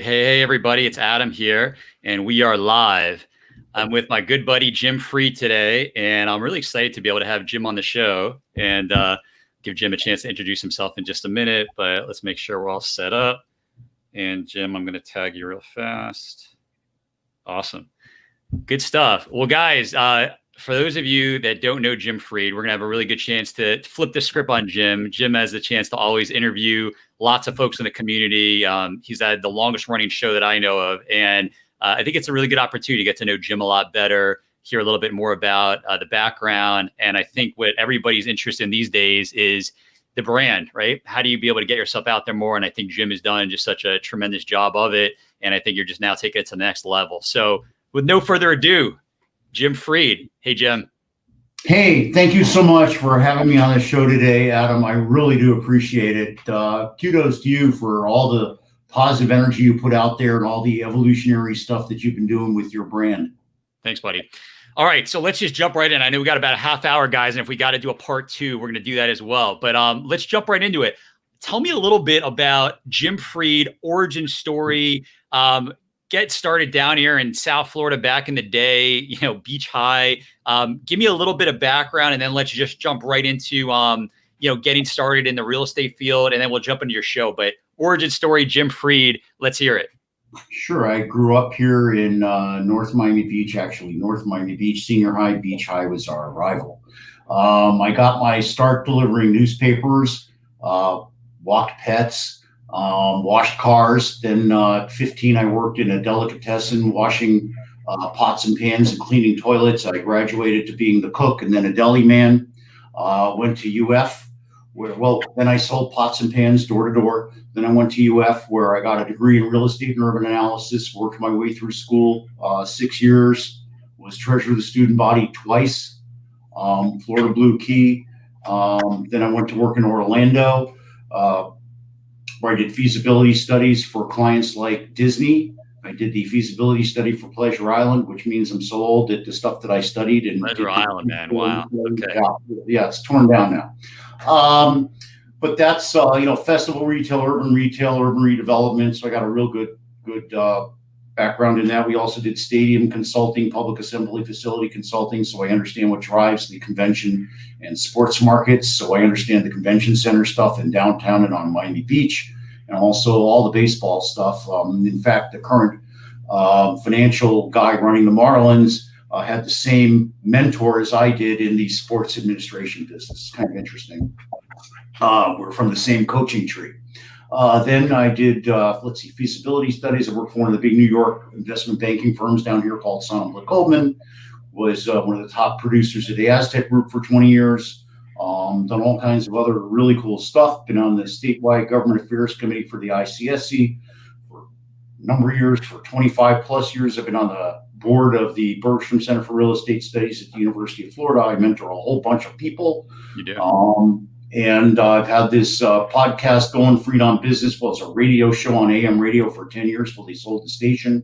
right. Hey, everybody. It's Adam here, and we are live. I'm with my good buddy, Jim Freed today, and I'm really excited to be able to have Jim on the show and give Jim a chance to introduce himself in just a minute, but let's make sure we're all set up. And Jim, I'm going to tag you real fast. Awesome. Good stuff. Well, guys, for those of you that don't know Jim Freed, we're going to have a really good chance to flip the script on Jim. Jim has the chance to always interview lots of folks in the community. He's had the longest running show that I know of. And I think it's a really good opportunity to get to know Jim a lot better, hear a little bit more about the background. And I think what everybody's interested in these days is the brand, right? How do you be able to get yourself out there more? And I think Jim has done just such a tremendous job of it. And I think you're just now taking it to the next level. So with no further ado, Jim Freed. Hey, Jim. Hey, thank you so much for having me on the show today, Adam. I really do appreciate it. Kudos to you for all the positive energy you put out there and all the evolutionary stuff that you've been doing with your brand. Thanks, buddy. All right, so let's just jump right in. I know we got about a half hour, guys, and if we got to do a part two, we're going to do that as well. But let's jump right into it. Tell me a little bit about Jim Freed, origin story. Get started down here in South Florida back in the day, Beach High. Give me a little bit of background, and then let's just jump right into, getting started in the real estate field, and then we'll jump into your show. But origin story, Jim Freed, let's hear it. Sure. I grew up here in North Miami Beach, actually. North Miami Beach, Senior High, Beach High was our rival. I got my start delivering newspapers, walked pets, washed cars. Then at 15, I worked in a delicatessen washing pots and pans and cleaning toilets. I graduated to being the cook and then a deli man. Went to UF, then I sold pots and pans door to door. Then I went to UF where I got a degree in real estate and urban analysis, worked my way through school, 6 years, was treasurer of the student body twice, Florida Blue Key. Then I went to work in Orlando, where I did feasibility studies for clients like Disney. I did the feasibility study for Pleasure Island, which means I'm so old that the stuff that I studied and Pleasure Island, man. Wow. Okay. Yeah, it's torn down now. But that's festival retail, urban redevelopment. So I got a real good background in that. We also did stadium consulting, public assembly facility consulting. So I understand what drives the convention and sports markets. So I understand the convention center stuff in downtown and on Miami Beach, and also all the baseball stuff. In fact, the current financial guy running the Marlins had the same mentor as I did in the sports administration business. It's kind of interesting. We're from the same coaching tree. Then I did, feasibility studies. I worked for one of the big New York investment banking firms down here called Sonneblum Goldman. Was one of the top producers of the Aztec Group for 20 years. Done all kinds of other really cool stuff. Been on the statewide government affairs committee for the ICSC for a number of years. For 25 plus years, I've been on the board of the Bergstrom Center for Real Estate Studies at the University of Florida. I mentor a whole bunch of people. You do. And I've had this podcast going, Freed on Business. Well, it's a radio show on AM radio for 10 years till they sold the station,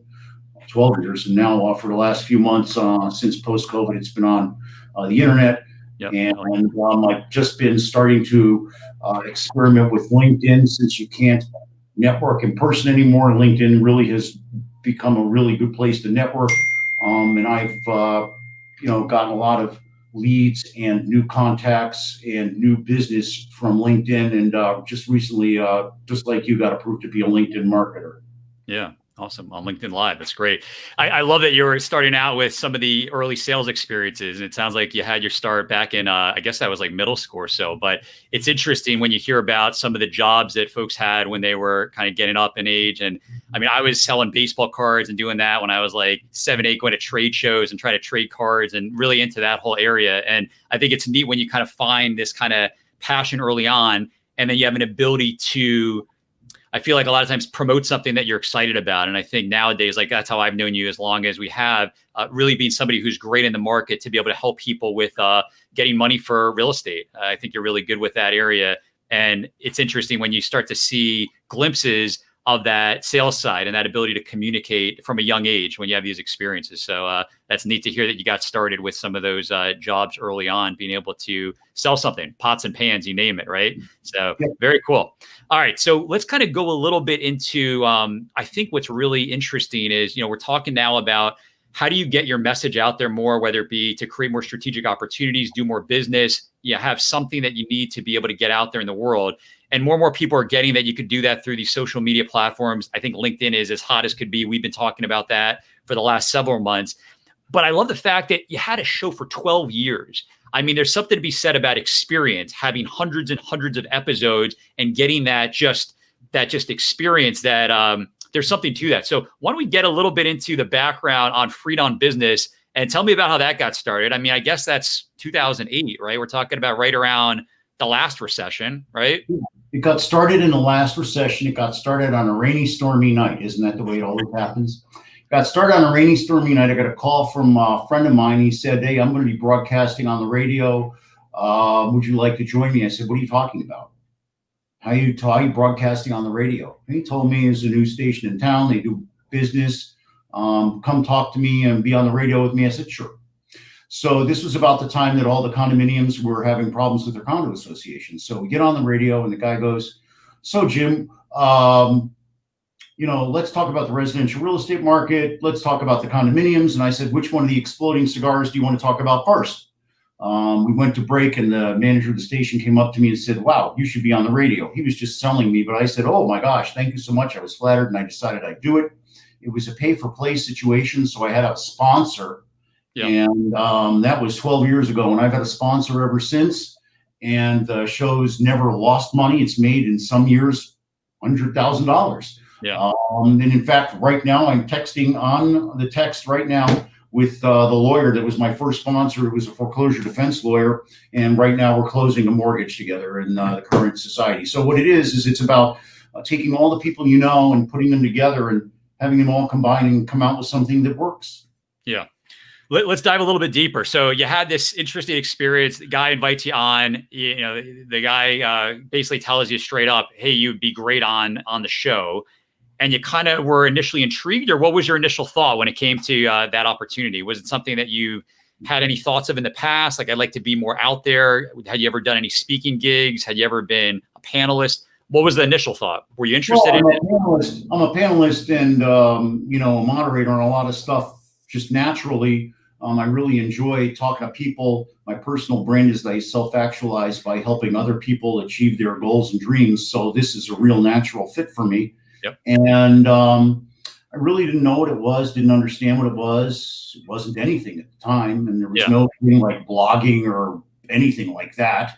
12 years. And now for the last few months, since post-COVID, it's been on the internet. Yep. And I've just been starting to experiment with LinkedIn, since you can't network in person anymore. LinkedIn really has become a really good place to network. And I've, gotten a lot of leads and new contacts and new business from LinkedIn. And just recently, just like you, got approved to be a LinkedIn marketer. Yeah. Awesome. On LinkedIn Live. That's great. I love that you were starting out with some of the early sales experiences. And it sounds like you had your start back in, I guess that was like middle school or so. But it's interesting when you hear about some of the jobs that folks had when they were kind of getting up in age. And I mean, I was selling baseball cards and doing that when I was like 7, 8, going to trade shows and trying to trade cards and really into that whole area. And I think it's neat when you kind of find this kind of passion early on, and then you have an ability to, I feel like a lot of times promote something that you're excited about. And I think nowadays, like that's how I've known you as long as we have, really being somebody who's great in the market to be able to help people with getting money for real estate. I think you're really good with that area. And it's interesting when you start to see glimpses of that sales side and that ability to communicate from a young age when you have these experiences. So that's neat to hear that you got started with some of those jobs early on, being able to sell something, pots and pans, you name it, right? So very cool. All right, so let's kind of go a little bit into, I think what's really interesting is, we're talking now about how do you get your message out there more, whether it be to create more strategic opportunities, do more business, have something that you need to be able to get out there in the world. And more people are getting that you could do that through these social media platforms. I think LinkedIn is as hot as could be. We've been talking about that for the last several months. But I love the fact that you had a show for 12 years. I mean, there's something to be said about experience, having hundreds and hundreds of episodes and getting that just experience that there's something to that. So why don't we get a little bit into the background on Freed on Business and tell me about how that got started. I mean, I guess that's 2008, right? We're talking about right around the last recession, right? It got started in the last recession. It got started on a rainy, stormy night. Isn't that the way it always happens? Got started on a rainy, stormy night. I got a call from a friend of mine. He said, "Hey, I'm going to be broadcasting on the radio. Would you like to join me?" I said, "What are you talking about? How are you broadcasting on the radio?" And he told me it's a new station in town. They do business. Come talk to me and be on the radio with me. I said, "Sure." So this was about the time that all the condominiums were having problems with their condo associations. So we get on the radio and the guy goes, "So Jim, let's talk about the residential real estate market. Let's talk about the condominiums." And I said, "Which one of the exploding cigars do you want to talk about first?" We went to break and the manager of the station came up to me and said, "Wow, you should be on the radio." He was just selling me, but I said, "Oh my gosh, thank you so much." I was flattered and I decided I'd do it. It was a pay for play situation. So I had a sponsor. Yeah. And that was 12 years ago, and I've had a sponsor ever since. And the show's never lost money. It's made in some years $100,000. Yeah. And in fact, right now I'm texting on the text right now with the lawyer that was my first sponsor. It was a foreclosure defense lawyer, and right now we're closing a mortgage together in the current society. So what it is it's about taking all the people and putting them together and having them all combine and come out with something that works. Yeah. Let's dive a little bit deeper. So you had this interesting experience. The guy invites you on. The guy basically tells you straight up, "Hey, you'd be great on the show." And you kind of were initially intrigued, or what was your initial thought when it came to that opportunity? Was it something that you had any thoughts of in the past? Like, I'd like to be more out there. Had you ever done any speaking gigs? Had you ever been a panelist? What was the initial thought? Were you interested in it? I'm a panelist and a moderator on a lot of stuff just naturally. I really enjoy talking to people. My personal brand is that I self-actualize by helping other people achieve their goals and dreams. So this is a real natural fit for me. Yep. And I really didn't know what it was, didn't understand what it was. It wasn't anything at the time. And there was no thing like blogging or anything like that.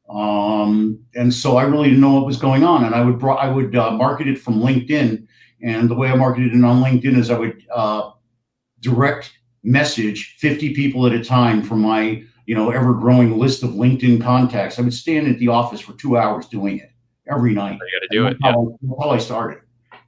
And so I really didn't know what was going on. And I would market it from LinkedIn. And the way I marketed it on LinkedIn is I would direct message 50 people at a time from my ever-growing list of LinkedIn contacts. I would stand at the office for 2 hours doing it every night. You got to do it. That's how I started.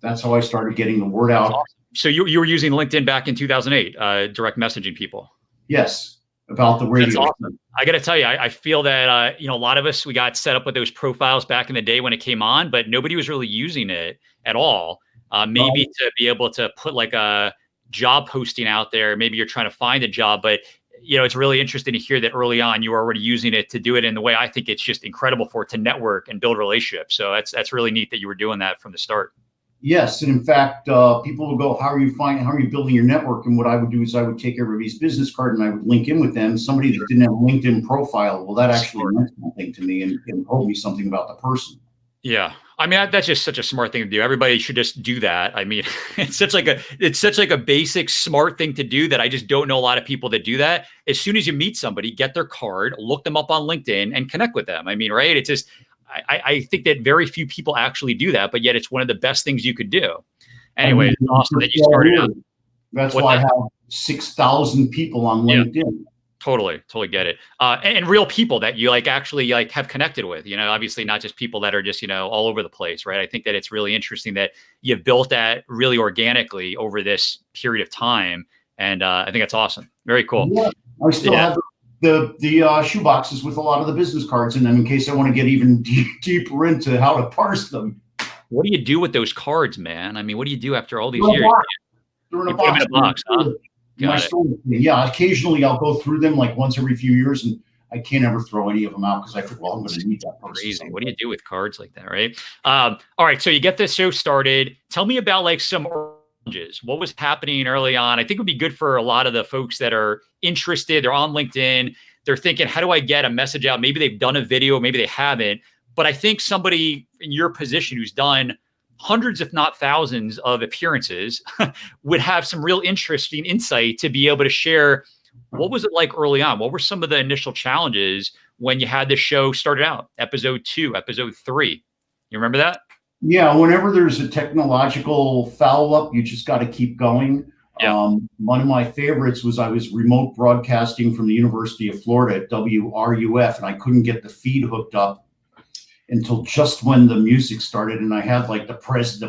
That's how I started getting the word out. Awesome. So you were using LinkedIn back in 2008, direct messaging people. Yes, about the radio. That's awesome. I got to tell you, I feel that a lot of us, we got set up with those profiles back in the day when it came on, but nobody was really using it at all. Maybe to be able to put like a job posting out there. Maybe you're trying to find a job, but it's really interesting to hear that early on you were already using it to do it in the way I think it's just incredible for it to network and build relationships. So that's really neat that you were doing that from the start. Yes, and in fact, people will go, how are you building your network? And what I would do is I would take everybody's business card and I would link in with them. Somebody that didn't have a LinkedIn profile, well, that actually meant something to me and told me something about the person. Yeah. I mean, that's just such a smart thing to do. Everybody should just do that. I mean, it's such like a basic smart thing to do that I just don't know a lot of people that do that. As soon as you meet somebody, get their card, look them up on LinkedIn and connect with them. I mean, right. It's just, I think that very few people actually do that, but yet it's one of the best things you could do. Anyway, it's awesome that you started out. That's why I have 6,000 people on LinkedIn. Yeah. Totally get it. And real people that you actually have connected with, obviously not just people that are just, all over the place, right? I think that it's really interesting that you've built that really organically over this period of time. And I think that's awesome. Very cool. Yeah, I still have the shoe boxes with a lot of the business cards in them in case I want to get even deeper into how to parse them. What do you do with those cards, man? I mean, what do you do after all these They're in a years? box. They're in a You put them box. in a box, huh? My Got it. storage bin. Yeah, occasionally I'll go through them like once every few years, and I can't ever throw any of them out because I think, well, I'm going to need that person. Crazy. someday. What do you do with cards like that, right? All right, so you get this show started. Tell me about like some challenges. What was happening early on? I think it would be good for a lot of the folks that are interested. They're on LinkedIn. They're thinking, how do I get a message out? Maybe they've done a video, maybe they haven't. But I think somebody in your position who's done hundreds, if not thousands, of appearances would have some real interesting insight to be able to share. What was it like early on? What were some of the initial challenges when you had the show started out? Episode 2, episode 3. You remember that? Yeah, whenever there's a technological foul up, you just got to keep going. Yeah. One of my favorites was I was remote broadcasting from the University of Florida at WRUF, and I couldn't get the feed hooked up until just when the music started. And I had like the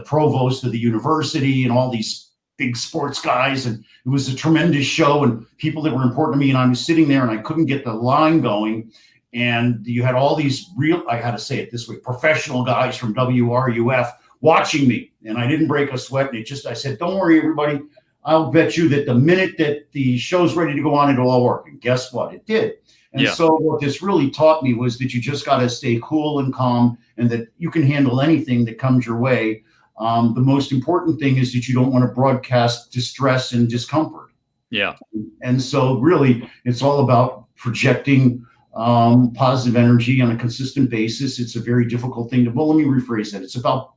provost of the university and all these big sports guys, and it was a tremendous show and people that were important to me. And I was sitting there and I couldn't get the line going. And you had all these real, I had to say it this way, professional guys from WRUF watching me. And I didn't break a sweat. And I said, don't worry, everybody. I'll bet you that the minute that the show's ready to go on, it'll all work. And guess what? It did. And so what this really taught me was that you just got to stay cool and calm, and that you can handle anything that comes your way. The most important thing is that you don't want to broadcast distress and discomfort. Yeah. And so really, it's all about projecting positive energy on a consistent basis. It's a very difficult thing to, well, let me rephrase that. It's about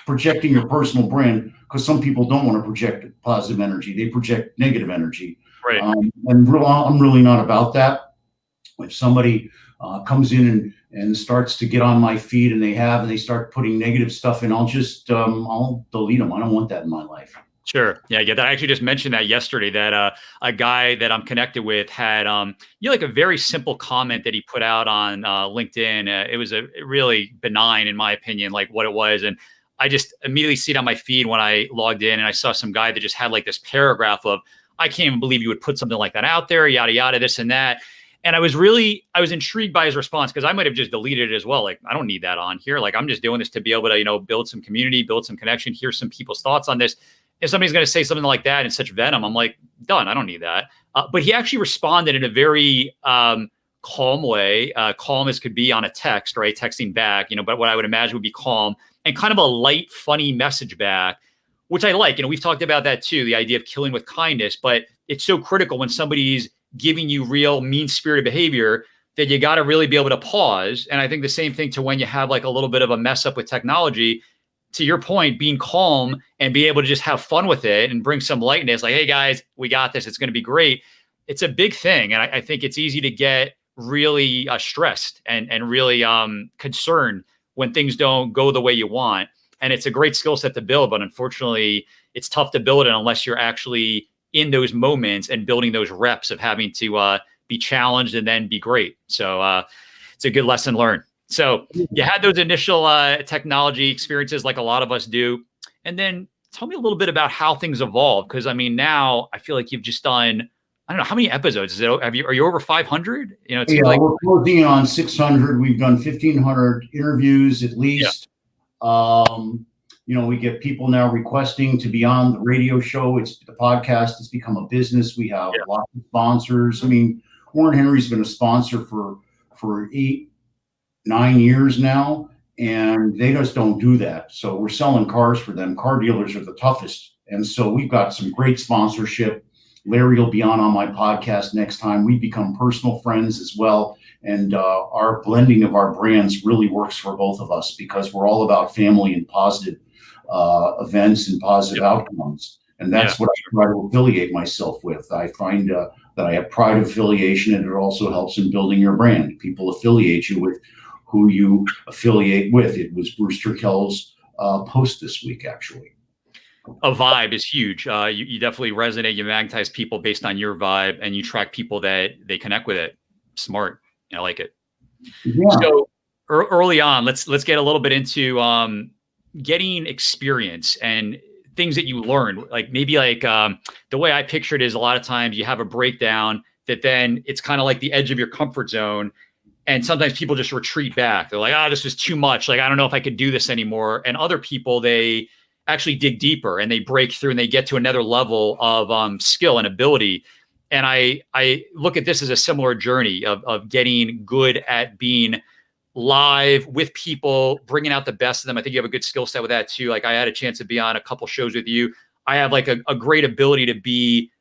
projecting your personal brand, because some people don't want to project positive energy. They project negative energy. Right. And I'm really not about that. If somebody comes in and starts to get on my feed and they start putting negative stuff in, I'll delete them. I don't want that in my life. Sure. Yeah, I get that. I actually just mentioned that yesterday, that a guy that I'm connected with had like a very simple comment that he put out on LinkedIn. It was a really benign, in my opinion, like what it was. And I just immediately see it on my feed when I logged in, and I saw some guy that just had like this paragraph of, I can't even believe you would put something like that out there, yada, yada, this and that. And I was intrigued by his response, because I might have just deleted it as well. Like, I don't need that on here. Like, I'm just doing this to be able to, build some community, build some connection, hear some people's thoughts on this. If somebody's going to say something like that in such venom, I'm like, done. I don't need that. But he actually responded in a very calm way, calm as could be on a text, right? Texting back, but what I would imagine would be calm, and kind of a light, funny message back, which I like. We've talked about that too, the idea of killing with kindness, but it's so critical when somebody's giving you real mean-spirited behavior that you got to really be able to pause. And I think the same thing to when you have like a little bit of a mess up with technology, to your point, being calm and be able to just have fun with it and bring some lightness, like, hey guys, we got this. It's going to be great. It's a big thing. And I think it's easy to get really stressed and really concerned when things don't go the way you want. And it's a great skill set to build, but unfortunately it's tough to build it unless you're actually in those moments and building those reps of having to be challenged and then be great. So it's a good lesson learned. So you had those initial technology experiences like a lot of us do. And then tell me a little bit about how things evolved. Because now I feel like you've just done, I don't know, how many episodes? Are you over 500? We're closing in on 600. We've done 1,500 interviews at least. Yeah. We get people now requesting to be on the radio show. It's the podcast. It's become a business. We have lots of sponsors. Warren Henry's been a sponsor for 8-9 years now, and they just don't do that. So we're selling cars for them. Car dealers are the toughest. And so we've got some great sponsorship. Larry will be on my podcast next time. We become personal friends as well. And our blending of our brands really works for both of us, because we're all about family and positive events and positive outcomes. And that's what I try to affiliate myself with. I find that I have pride of affiliation, and it also helps in building your brand. People affiliate you with who you affiliate with. It was Bruce Turkell's post this week, actually. A vibe is huge. You definitely resonate. You magnetize people based on your vibe, and you track people that they connect with it. Smart. I like it. Yeah. So early on, let's get a little bit into getting experience and things that you learned. Like maybe the way I pictured it is a lot of times you have a breakdown that then it's kind of like the edge of your comfort zone. And sometimes people just retreat back. They're like, this was too much. Like, I don't know if I could do this anymore. And other people, they actually dig deeper and they break through and they get to another level of skill and ability. And I look at this as a similar journey of getting good at being live with people, bringing out the best of them. I think you have a good skill set with that too. Like, I had a chance to be on a couple shows with you. I have like a great ability to be,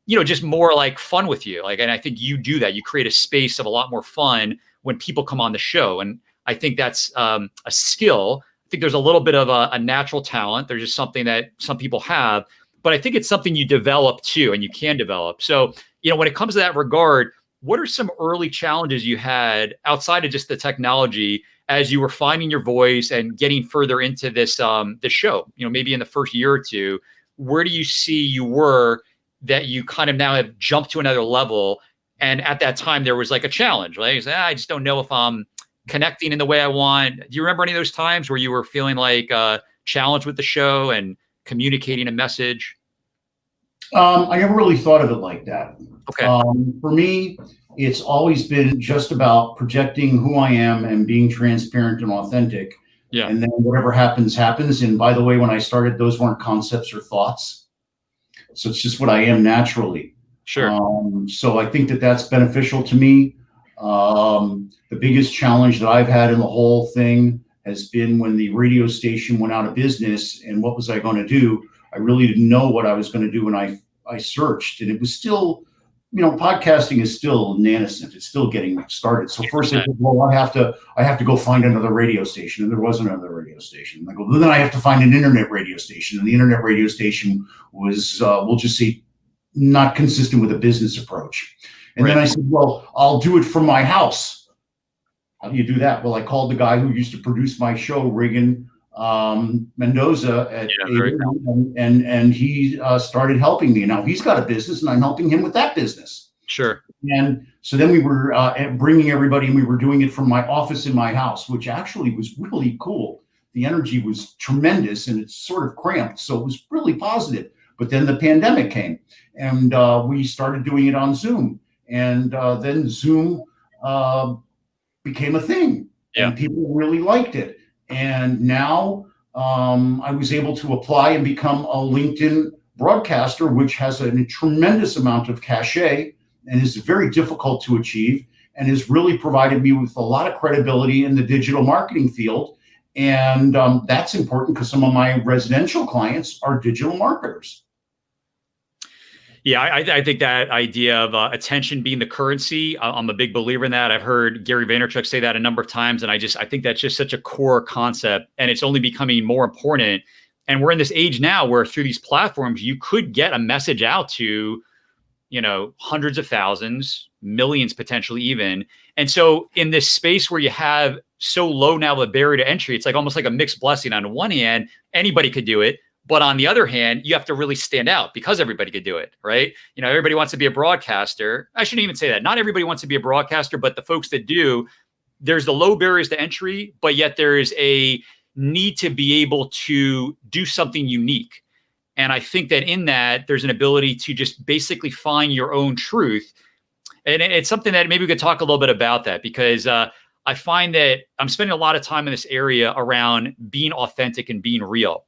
just more like fun with you. Like, and I think you do that. You create a space of a lot more fun when people come on the show. And I think that's a skill. I think there's a little bit of a natural talent. There's just something that some people have, but I think it's something you develop too, and you can develop. So, when it comes to that regard, what are some early challenges you had outside of just the technology as you were finding your voice and getting further into this show? Maybe in the first year or two, where do you see you were that you kind of now have jumped to another level? And at that time, there was like a challenge, right? You say, I just don't know if I'm connecting in the way I want. Do you remember any of those times where you were feeling like challenged with the show and communicating a message? I never really thought of it like that. Okay. For me, it's always been just about projecting who I am and being transparent and authentic. Yeah. And then whatever happens, happens. And by the way, when I started, those weren't concepts or thoughts. So it's just what I am naturally. Sure. So I think that that's beneficial to me. The biggest challenge that I've had in the whole thing has been when the radio station went out of business, and what was I going to do? I really didn't know what I was going to do when I searched, and it was still, podcasting is still nascent. It's still getting started. So first I said, well, I have to go find another radio station, and there wasn't another radio station. And I go, well, then I have to find an internet radio station, and the internet radio station was, we'll just say, not consistent with a business approach. And then I said, well, I'll do it from my house. How do you do that? Well, I called the guy who used to produce my show, Reagan Mendoza, and he started helping me. Now he's got a business, and I'm helping him with that business. Sure. And so then we were bringing everybody, and we were doing it from my office in my house, which actually was really cool. The energy was tremendous, and it's sort of cramped, so it was really positive. But then the pandemic came, and we started doing it on Zoom, and then Zoom became a thing, and people really liked it. And now I was able to apply and become a LinkedIn broadcaster, which has a tremendous amount of cachet and is very difficult to achieve, and has really provided me with a lot of credibility in the digital marketing field. And that's important because some of my residential clients are digital marketers. Yeah, I think that idea of attention being the currency, I'm a big believer in that. I've heard Gary Vaynerchuk say that a number of times, and I think that's just such a core concept, and it's only becoming more important. And we're in this age now where through these platforms, you could get a message out to, hundreds of thousands, millions potentially even. And so in this space where you have so low now the barrier to entry, it's like almost like a mixed blessing. On one hand, anybody could do it. But on the other hand, you have to really stand out because everybody could do it, right? Everybody wants to be a broadcaster. I shouldn't even say that. Not everybody wants to be a broadcaster, but the folks that do, there's the low barriers to entry, but yet there is a need to be able to do something unique. And I think that in that, there's an ability to just basically find your own truth. And it's something that maybe we could talk a little bit about that, because I find that I'm spending a lot of time in this area around being authentic and being real.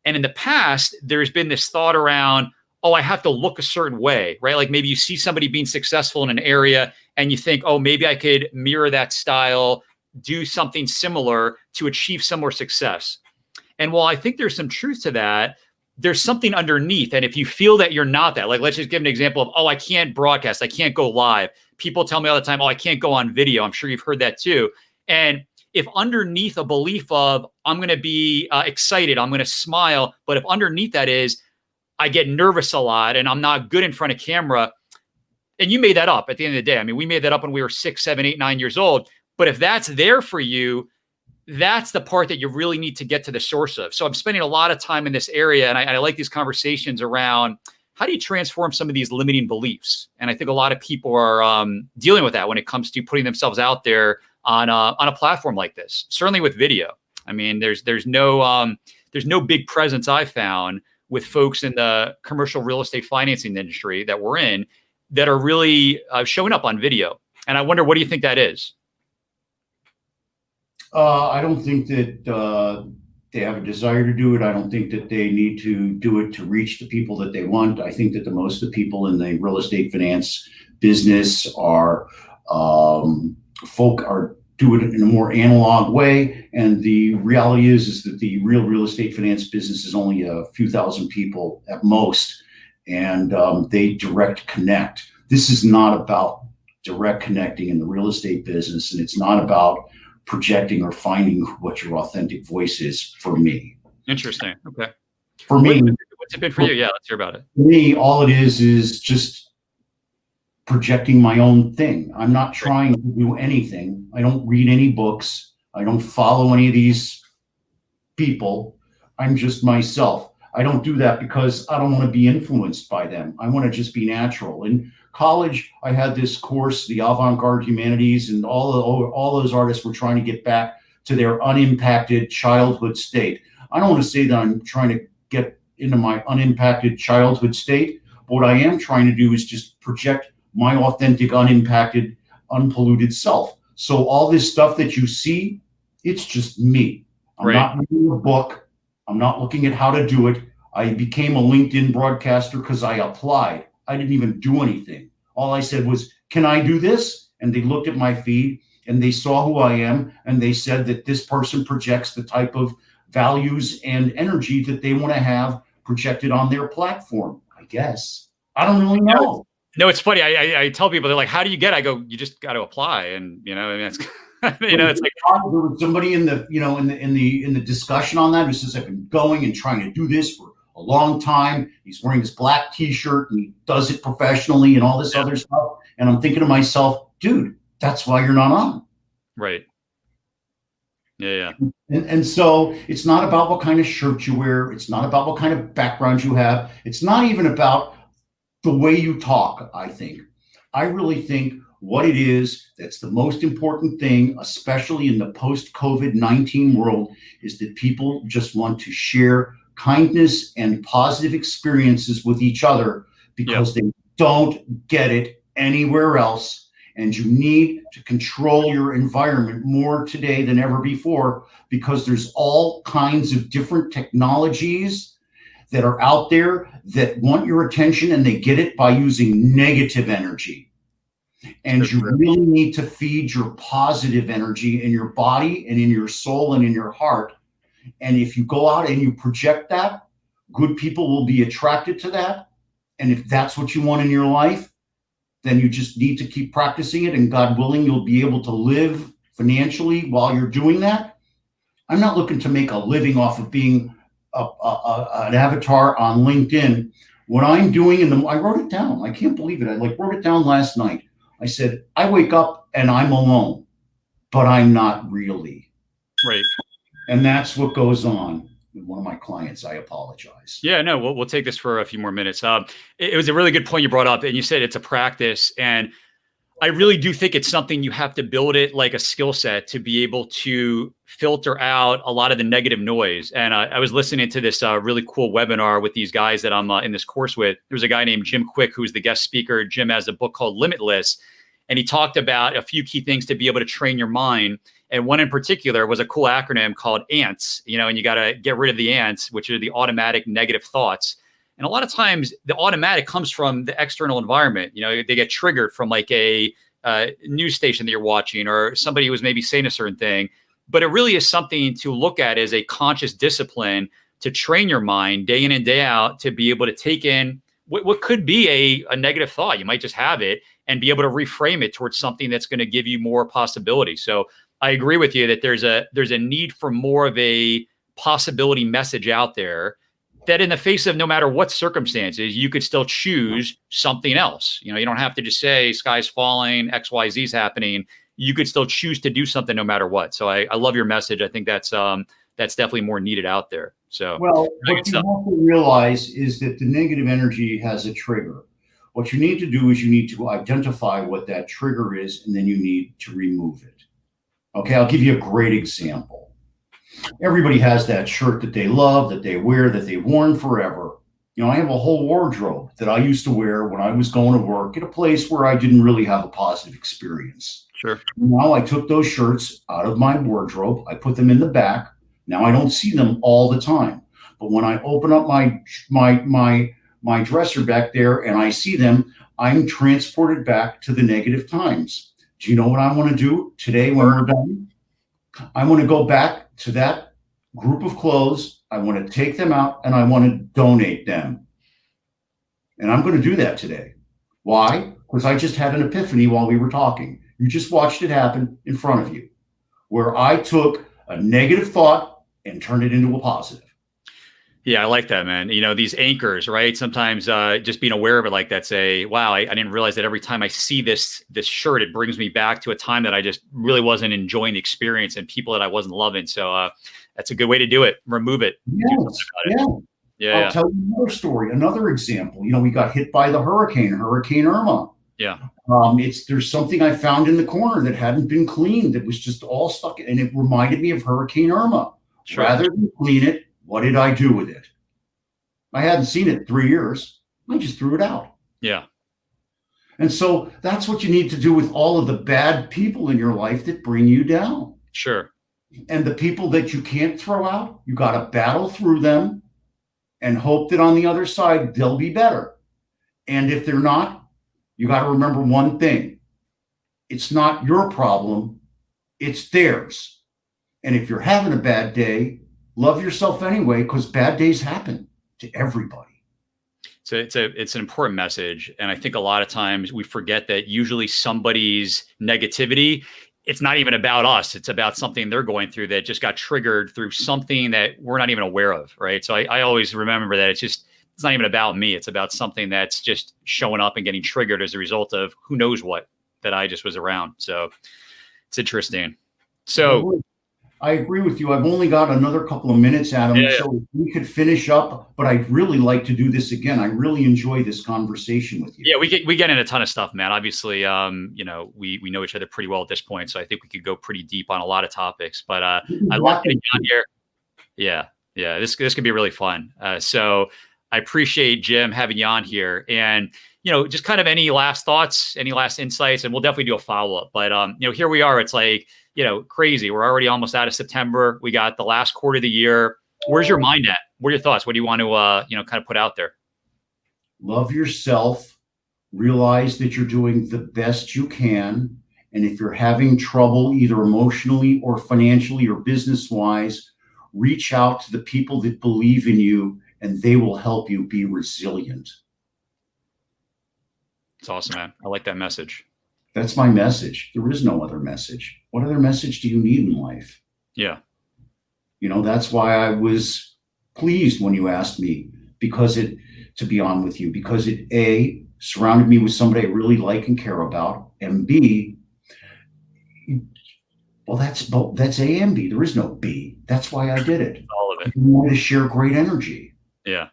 And in the past, there's been this thought around, I have to look a certain way, right? Like maybe you see somebody being successful in an area and you think, maybe I could mirror that style, do something similar to achieve similar success. And while I think there's some truth to that, there's something underneath. And if you feel that you're not that, like, let's just give an example of, I can't broadcast, I can't go live. People tell me all the time, I can't go on video. I'm sure you've heard that too. And if underneath a belief of I'm going to be excited, I'm going to smile, but if underneath that is I get nervous a lot and I'm not good in front of camera, and you made that up at the end of the day. I mean, we made that up when we were 6, 7, 8, 9 years old. But if that's there for you, that's the part that you really need to get to the source of. So I'm spending a lot of time in this area, and I like these conversations around how do you transform some of these limiting beliefs? And I think a lot of people are dealing with that when it comes to putting themselves out there on a platform like this. Certainly with video. I mean, there's no big presence I've found with folks in the commercial real estate financing industry that we're in that are really showing up on video. And I wonder, what do you think that is? I don't think that they have a desire to do it. I don't think that they need to do it to reach the people that they want. I think that the most of the people in the real estate finance business are folk are do it in a more analog way. And the reality is that the real estate finance business is only a few thousand people at most, and they direct connect. This is not about direct connecting in the real estate business, and it's not about projecting or finding what your authentic voice is for me. Interesting. Okay. For me, what's it been for you? Yeah, let's hear about it. For me, all it is just projecting my own thing. I'm not trying to do anything. I don't read any books. I don't follow any of these people. I'm just myself. I don't do that because I don't want to be influenced by them. I want to just be natural. In college, I had this course, the Avant-Garde Humanities, and all those artists were trying to get back to their unimpacted childhood state. I don't want to say that I'm trying to get into my unimpacted childhood state, but what I am trying to do is just project my authentic, unimpacted, unpolluted self. So all this stuff that you see, it's just me. I'm not reading a book. I'm not looking at how to do it. I became a LinkedIn broadcaster because I applied. I didn't even do anything. All I said was, can I do this? And they looked at my feed and they saw who I am. And they said that this person projects the type of values and energy that they want to have projected on their platform, I guess. I don't really know. No, it's funny. I tell people, they're like, how do you get? I go, you just got to apply. And, you know, I mean, it's, it's like there was somebody in the, in the discussion on that who says, I've been going and trying to do this for a long time. He's wearing this black t-shirt and he does it professionally and all this other stuff. And I'm thinking to myself, dude, that's why you're not on. Right. Yeah. And so it's not about what kind of shirt you wear. It's not about what kind of background you have. It's not even about the way you talk, I think. I really think what it is that's the most important thing, especially in the post-COVID-19 world, is that people just want to share kindness and positive experiences with each other because they don't get it anywhere else. And you need to control your environment more today than ever before because there's all kinds of different technologies that are out there that want your attention, and they get it by using negative energy. And you really need to feed your positive energy in your body and in your soul and in your heart. And if you go out and you project that, good people will be attracted to that. And if that's what you want in your life, then you just need to keep practicing it. And God willing, you'll be able to live financially while you're doing that. I'm not looking to make a living off of being an avatar on LinkedIn. What I'm doing, I wrote it down. I can't believe it. I wrote it down last night. I said, I wake up and I'm alone, but I'm not really. Right. And that's what goes on with one of my clients. I apologize. Yeah, no, we'll take this for a few more minutes. It was a really good point you brought up, and you said it's a practice, and I really do think it's something you have to build it like a skill set to be able to filter out a lot of the negative noise. And I was listening to this really cool webinar with these guys that I'm in this course with. There was a guy named Jim Quick, who's the guest speaker. Jim has a book called Limitless, and he talked about a few key things to be able to train your mind. And one in particular was a cool acronym called ANTS, and you got to get rid of the ANTS, which are the automatic negative thoughts. And a lot of times the automatic comes from the external environment. They get triggered from like a news station that you're watching or somebody who was maybe saying a certain thing. But it really is something to look at as a conscious discipline to train your mind day in and day out to be able to take in what could be a negative thought. You might just have it and be able to reframe it towards something that's going to give you more possibility. So I agree with you that there's a need for more of a possibility message out there, that in the face of no matter what circumstances, you could still choose something else. You don't have to just say sky's falling, X, Y, Z is happening. You could still choose to do something no matter what. So I love your message. I think that's definitely more needed out there. So well, what you have to realize is that the negative energy has a trigger. What you need to do is you need to identify what that trigger is, and then you need to remove it. Okay, I'll give you a great example. Everybody has that shirt that they love, that they wear, that they've worn forever. I have a whole wardrobe that I used to wear when I was going to work at a place where I didn't really have a positive experience. Sure. Now I took those shirts out of my wardrobe. I put them in the back. Now I don't see them all the time. But when I open up my dresser back there and I see them, I'm transported back to the negative times. Do you know what I want to do today when we're done? I want to go back to that group of clothes. I want to take them out and I want to donate them. And I'm going to do that today. Why? Because I just had an epiphany while we were talking. You just watched it happen in front of you, where I took a negative thought and turned it into a positive. Yeah, I like that, man. These anchors, right? Sometimes just being aware of it like that, say, wow, I didn't realize that every time I see this shirt, it brings me back to a time that I just really wasn't enjoying the experience and people that I wasn't loving. So that's a good way to do it. Remove it. Yes. Yeah. Yeah. I'll tell you another story, another example. We got hit by the Hurricane Irma. Yeah. There's something I found in the corner that hadn't been cleaned that was just all stuck, and it reminded me of Hurricane Irma. Sure. Rather than clean it, what did I do with it? I hadn't seen it in 3 years. I just threw it out. Yeah. And so that's what you need to do with all of the bad people in your life that bring you down. Sure. And the people that you can't throw out, you got to battle through them and hope that on the other side, they'll be better. And if they're not, you got to remember one thing. It's not your problem. It's theirs. And if you're having a bad day, love yourself anyway, because bad days happen to everybody. So it's an important message. And I think a lot of times we forget that usually somebody's negativity, it's not even about us. It's about something they're going through that just got triggered through something that we're not even aware of. Right. So I always remember that it's not even about me. It's about something that's just showing up and getting triggered as a result of who knows what that I just was around. So it's interesting. So I agree with you. I've only got another couple of minutes, Adam. Yeah. So we could finish up, but I'd really like to do this again. I really enjoy this conversation with you. Yeah, we get in a ton of stuff, man. Obviously, we know each other pretty well at this point, so I think we could go pretty deep on a lot of topics. But I love getting on here. Yeah. This could be really fun. So I appreciate Jim having you on here, and just kind of any last thoughts, any last insights, and we'll definitely do a follow up. But here we are. It's like crazy. We're already almost out of September. We got the last quarter of the year. Where's your mind at? What are your thoughts? What do you want to kind of put out there? Love yourself. Realize that you're doing the best you can. And if you're having trouble, either emotionally or financially or business wise, reach out to the people that believe in you, and they will help you be resilient. It's awesome, man. I like that message. That's my message. There is no other message. What other message do you need in life? Yeah. That's why I was pleased when you asked me, to be on with you, because it A, surrounded me with somebody I really like and care about, and B, well, that's A and B. There is no B. That's why I did it. All of it. I wanted to share great energy. Yeah.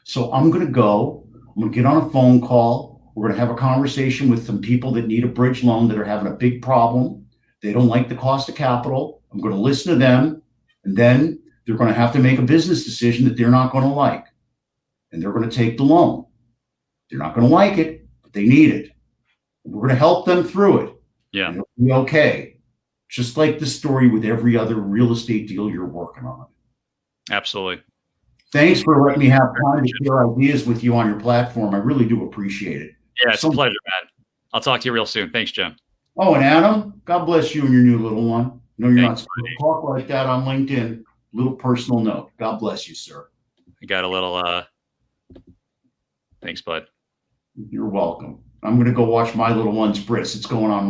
So I'm going to go. I'm going to get on a phone call. We're going to have a conversation with some people that need a bridge loan that are having a big problem. They don't like the cost of capital. I'm going to listen to them, and then they're going to have to make a business decision that they're not going to like, and they're going to take the loan. They're not going to like it, but they need it. We're going to help them through it. Yeah. And it'll be okay. Just like the story with every other real estate deal you're working on. Absolutely. Thanks for letting me have time to share ideas with you on your platform. I really do appreciate it. Yeah, it's a pleasure, man. I'll talk to you real soon. Thanks, Jim. Oh, and Adam, God bless you and your new little one. No, you're not supposed to talk like that on LinkedIn. Little personal note. God bless you, sir. I got a little, thanks, bud. You're welcome. I'm going to go watch my little one's bris. It's going on right